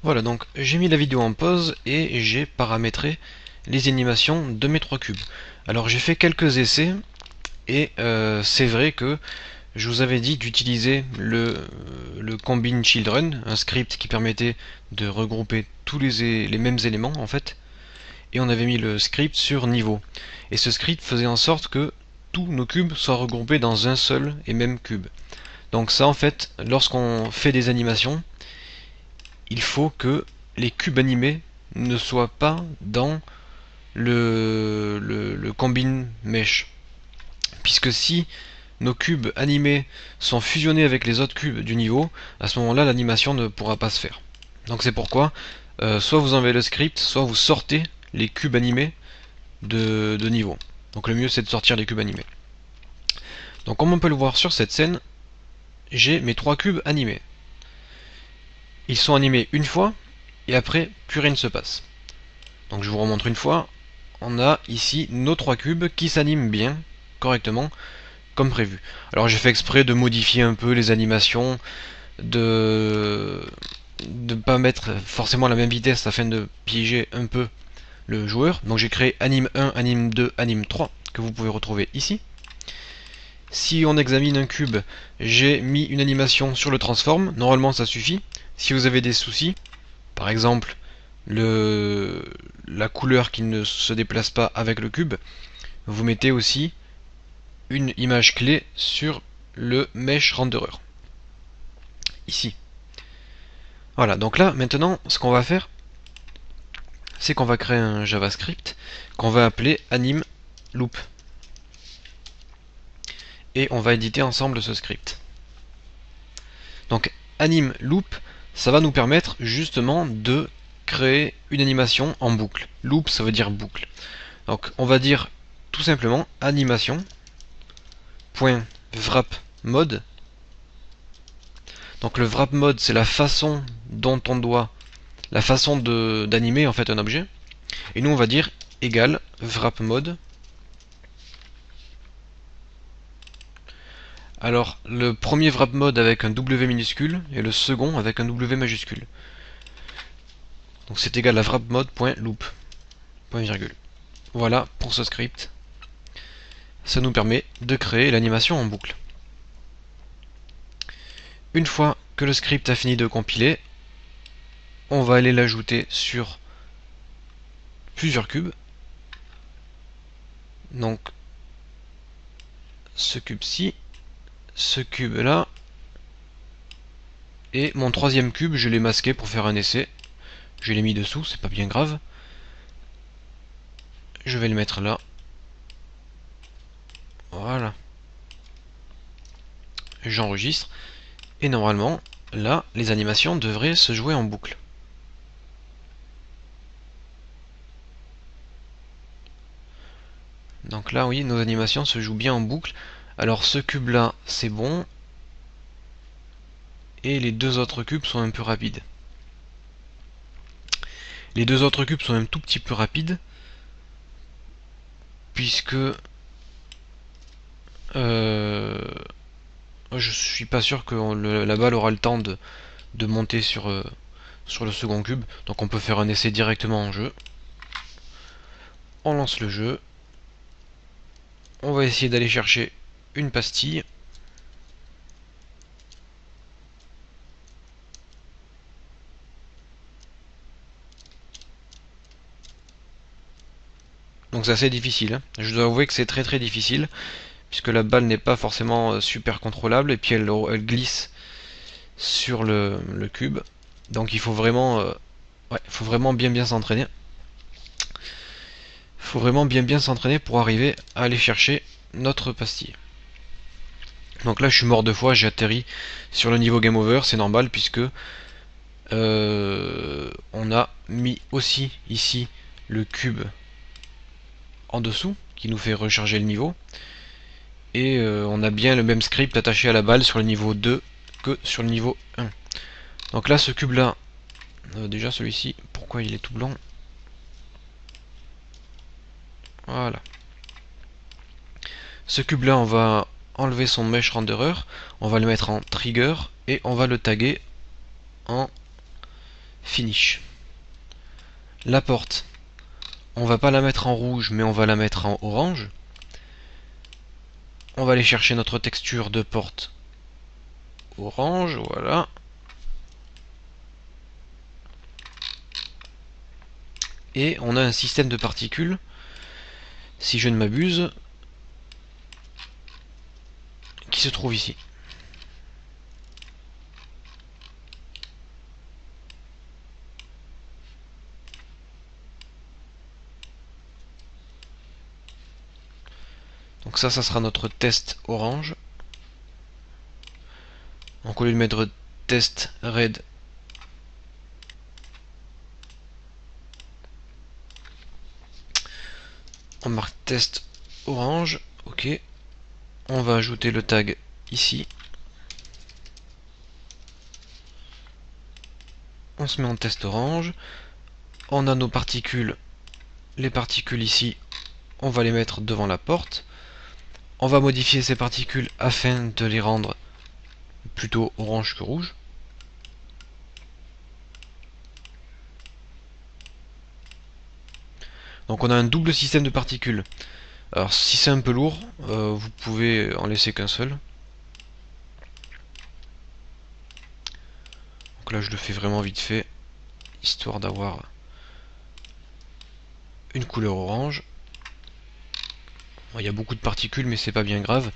Voilà, donc j'ai mis la vidéo en pause et j'ai paramétré les animations de mes 3 cubes. Alors j'ai fait quelques essais et c'est vrai que je vous avais dit d'utiliser le Combine Children, un script qui permettait de regrouper tous les mêmes éléments en fait. Et on avait mis le script sur niveau. Et ce script faisait en sorte que tous nos cubes soient regroupés dans un seul et même cube. Donc ça en fait, lorsqu'on fait des animations, il faut que les cubes animés ne soient pas dans le combine mesh. Puisque si nos cubes animés sont fusionnés avec les autres cubes du niveau, à ce moment-là l'animation ne pourra pas se faire. Donc c'est pourquoi soit vous enlevez le script, soit vous sortez les cubes animés de niveau. Donc le mieux c'est de sortir les cubes animés. Donc comme on peut le voir sur cette scène, j'ai mes 3 cubes animés. Ils sont animés une fois, et après plus rien ne se passe. Donc je vous remontre une fois, on a ici nos 3 cubes qui s'animent bien, correctement, comme prévu. Alors j'ai fait exprès de modifier un peu les animations, de ne pas mettre forcément la même vitesse afin de piéger un peu le joueur. Donc j'ai créé anime 1, anime 2, anime 3, que vous pouvez retrouver ici. Si on examine un cube, j'ai mis une animation sur le transform, normalement ça suffit. Si vous avez des soucis, par exemple la couleur qui ne se déplace pas avec le cube, vous mettez aussi une image clé sur le mesh renderer. Ici. Voilà, donc là, maintenant, ce qu'on va faire, c'est qu'on va créer un JavaScript qu'on va appeler anime loop. Et on va éditer ensemble ce script. Donc anime loop, ça va nous permettre justement de créer une animation en boucle. Loop, ça veut dire boucle. Donc on va dire tout simplement animation.wrap mode. Donc le wrap mode, c'est la façon dont on doit, la façon d'animer en fait un objet. Et nous on va dire égal wrap mode. Alors le premier wrap mode avec un W minuscule et le second avec un W majuscule. Donc c'est égal à wrap mode.loop. Voilà pour ce script. Ça nous permet de créer l'animation en boucle. Une fois que le script a fini de compiler, on va aller l'ajouter sur plusieurs cubes. Donc ce cube-ci, ce cube-là, et mon troisième cube, je l'ai masqué pour faire un essai. Je l'ai mis dessous, c'est pas bien grave. Je vais le mettre là. Voilà. J'enregistre. Et normalement, là, les animations devraient se jouer en boucle. Donc là, oui, nos animations se jouent bien en boucle. Alors ce cube-là, c'est bon. Et les deux autres cubes sont un peu rapides. Les deux autres cubes sont un tout petit peu rapides. Puisque... je suis pas sûr que la balle aura le temps de monter sur le second cube. Donc on peut faire un essai directement en jeu. On lance le jeu. On va essayer d'aller chercher une pastille. Donc c'est assez difficile, hein. Je dois avouer que c'est très très difficile, puisque la balle n'est pas forcément super contrôlable, et puis elle glisse sur le cube. Donc il faut vraiment, faut vraiment bien s'entraîner. Il faut vraiment bien s'entraîner pour arriver à aller chercher notre pastille. Donc là je suis mort 2 fois, j'ai atterri sur le niveau game over, c'est normal puisque on a mis aussi ici le cube en dessous qui nous fait recharger le niveau. Et on a bien le même script attaché à la balle sur le niveau 2 que sur le niveau 1. Donc là ce cube là, déjà celui-ci, pourquoi il est tout blanc? Voilà. Ce cube là, on va enlever son mesh renderer, on va le mettre en trigger et on va le taguer en finish. La porte, on va pas la mettre en rouge, mais on va la mettre en orange. On va aller chercher notre texture de porte orange, voilà. Et on a un système de particules, si je ne m'abuse, qui se trouve ici. Donc ça sera notre test orange. Donc au lieu de mettre test red, on marque test orange. Ok. On va ajouter le tag ici. On se met en test orange. On a nos particules. Les particules ici, on va les mettre devant la porte. On va modifier ces particules afin de les rendre plutôt orange que rouge. Donc on a un double système de particules. Alors si c'est un peu lourd, vous pouvez en laisser qu'un seul. Donc là je le fais vraiment vite fait, histoire d'avoir une couleur orange. Bon, il y a beaucoup de particules mais c'est pas bien grave.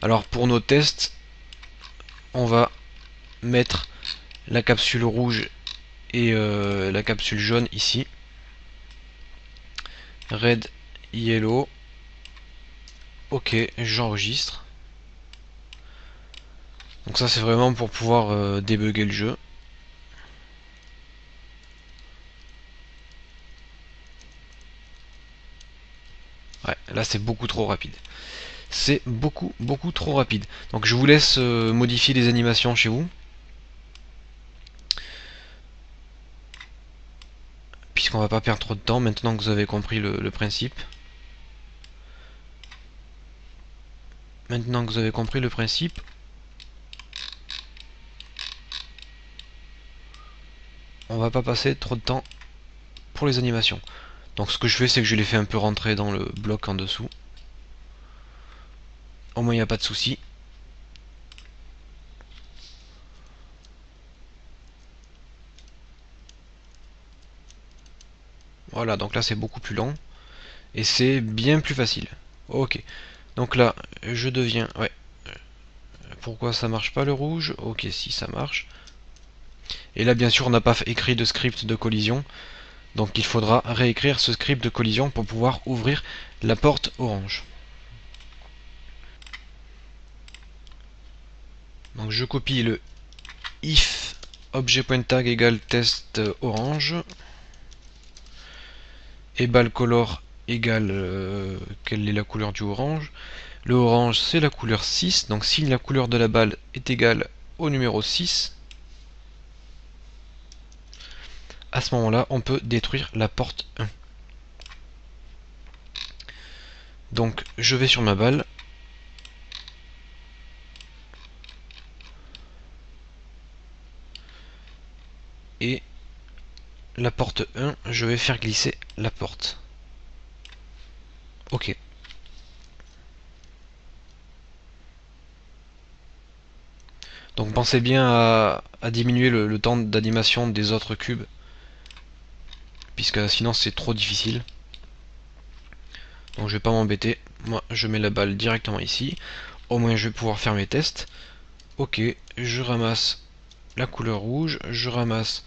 Alors pour nos tests, on va mettre la capsule rouge et la capsule jaune ici. Red, yellow. Ok, j'enregistre. Donc ça c'est vraiment pour pouvoir débugger le jeu. Ouais, là c'est beaucoup trop rapide. C'est beaucoup trop rapide. Donc je vous laisse modifier les animations chez vous. Puisqu'on va pas perdre trop de temps maintenant que vous avez compris le principe. Maintenant que vous avez compris le principe, on va pas passer trop de temps pour les animations. Donc ce que je fais, c'est que je les fais un peu rentrer dans le bloc en dessous. Au moins il n'y a pas de souci. Voilà, donc là c'est beaucoup plus lent. Et c'est bien plus facile. Ok. Donc là, je deviens... Ouais. Pourquoi ça marche pas le rouge? Ok, si ça marche. Et là, bien sûr, on n'a pas écrit de script de collision. Donc il faudra réécrire ce script de collision pour pouvoir ouvrir la porte orange. Donc je copie le if objet.tag égale test orange et balle color égale quelle est la couleur du orange. Le orange c'est la couleur 6, donc si la couleur de la balle est égale au numéro 6, à ce moment là on peut détruire la porte 1. Donc je vais sur ma balle. Et la porte 1, je vais faire glisser la porte. Ok. Donc pensez bien à diminuer le temps d'animation des autres cubes, puisque sinon c'est trop difficile. Donc je vais pas m'embêter. Moi je mets la balle directement ici. Au moins je vais pouvoir faire mes tests. Ok, je ramasse la couleur rouge, je ramasse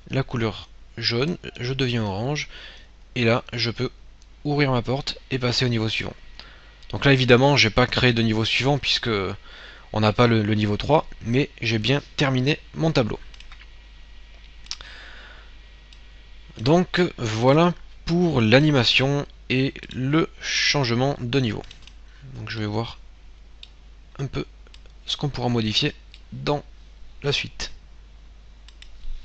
la couleur jaune, je deviens orange. Et là je peux ouvrir ma porte et passer au niveau suivant. Donc là évidemment j'ai pas créé de niveau suivant puisque on n'a pas le niveau 3, mais j'ai bien terminé mon tableau. Donc voilà pour l'animation et le changement de niveau. Donc je vais voir un peu ce qu'on pourra modifier dans la suite.